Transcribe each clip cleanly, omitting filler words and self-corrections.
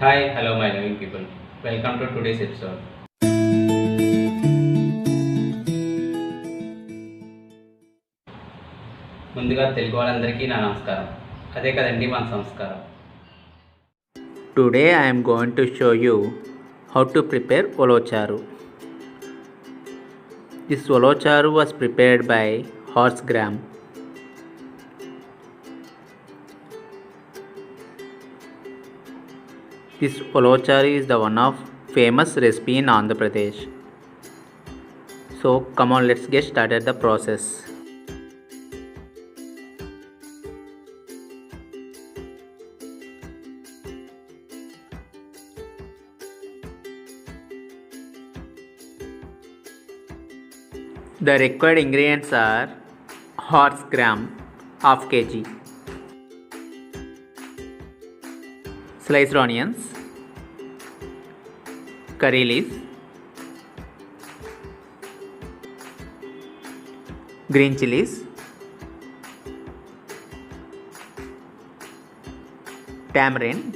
Hi, hello my loving people. Welcome to today's episode. ముందుగా తెలుగు వాళ్ళందరికీ నా నమస్కారం. అదే కదండి మన సంస్కారం. Today I am going to show you how to prepare Ulavacharu. This Ulavacharu was prepared by HorseGram. This Ulavacharu is the one of famous recipe in Andhra Pradesh. So come on, let's get started the process. The required ingredients are HorseGram half kg, sliced onions, curry leaves, green chilies, tamarind,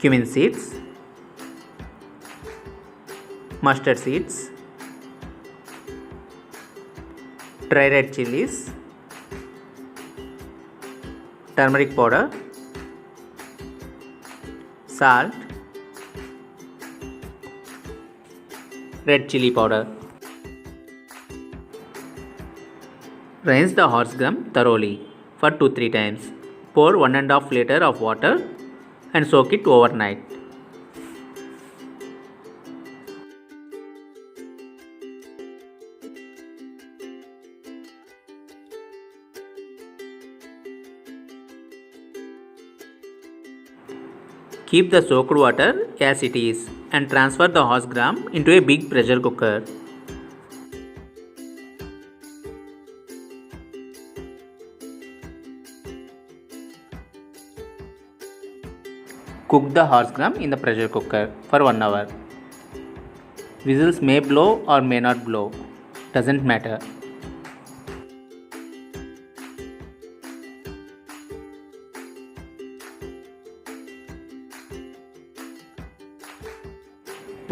cumin seeds, mustard seeds, dry red chilies, turmeric powder, salt, red chili powder. Rinse the HorseGram thoroughly for 2-3 times. Pour 1.5 liter of water and soak it overnight. Keep the soaked water as it is and transfer the HorseGram into a big pressure cooker. Cook the HorseGram in the pressure cooker for 1 hour. Whistles may blow or may not blow, doesn't matter.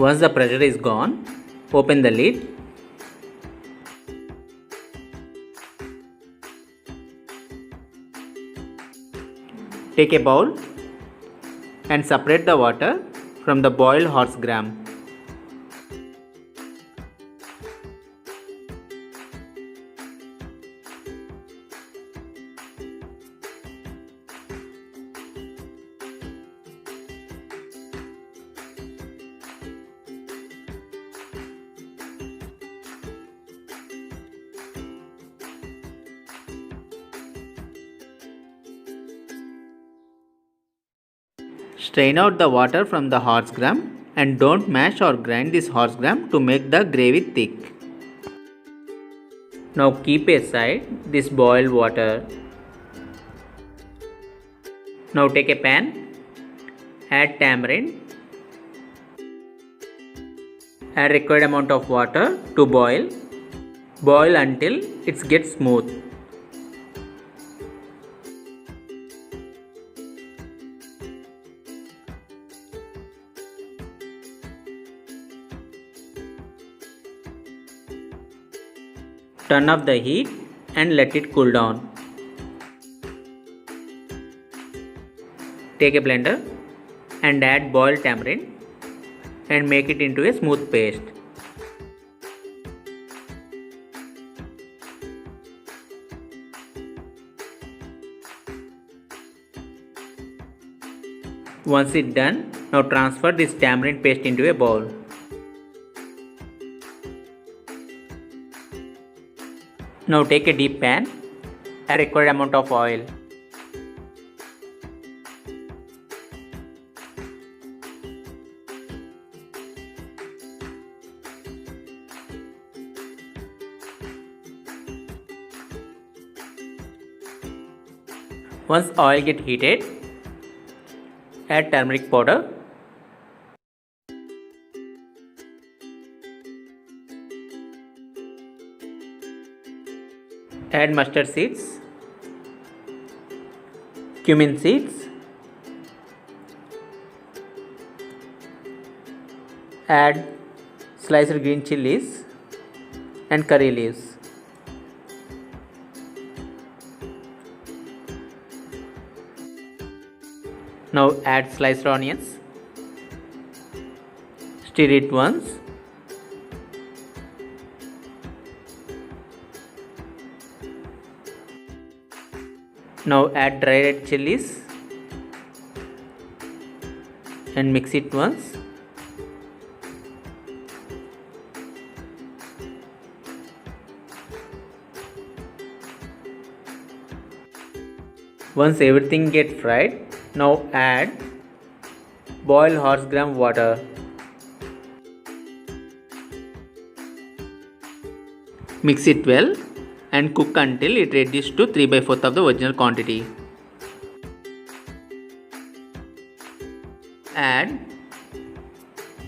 Once the pressure is gone, open the lid. Take a bowl and separate the water from the boiled HorseGram. Strain out the water from the HorseGram and don't mash or grind this HorseGram to make the gravy thick. Now keep aside this boiled water. Now take a pan, add tamarind, add required amount of water to boil. Boil until it gets smooth. Turn off the heat and let it cool down. Take a blender and add boiled tamarind and make it into a smooth paste. Once it's done, now transfer this tamarind paste into a bowl. Now take a deep pan, add required amount of oil. Once oil gets heated, add turmeric powder, Add mustard seeds, cumin seeds, add sliced green chilies and curry leaves. Now add sliced onions, stir it once. Now add dry red chilies and mix it once. Once everything gets fried, now add boiled HorseGram water. Mix it well and cook until it reduces to 3/4 of the original quantity. Add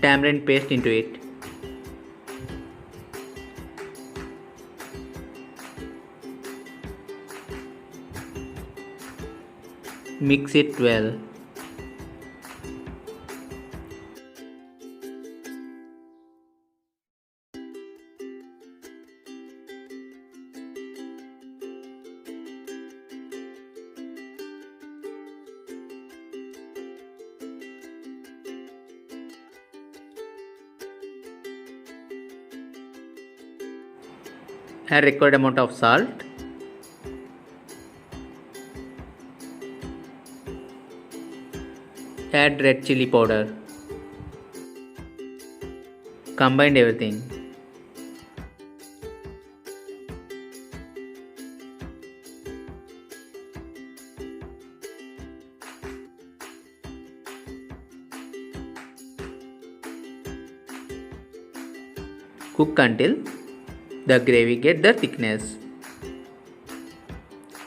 tamarind paste into it. Mix it well. Add required amount of salt. Add red chili powder. Combine everything. Cook until the gravy gets the thickness.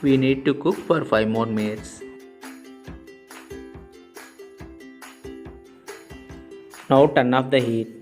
We need to cook for 5 more minutes. Now turn off the heat.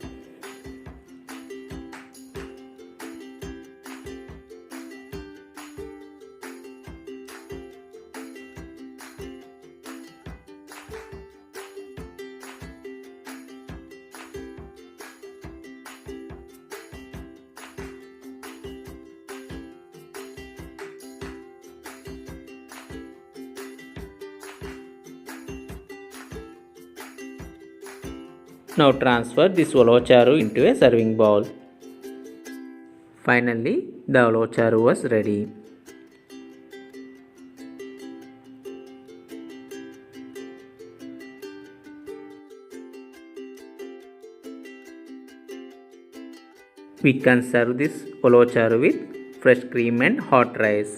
Now transfer this Ulavacharu into a serving bowl. Finally, the Ulavacharu was ready. We can serve this Ulavacharu with fresh cream and hot rice.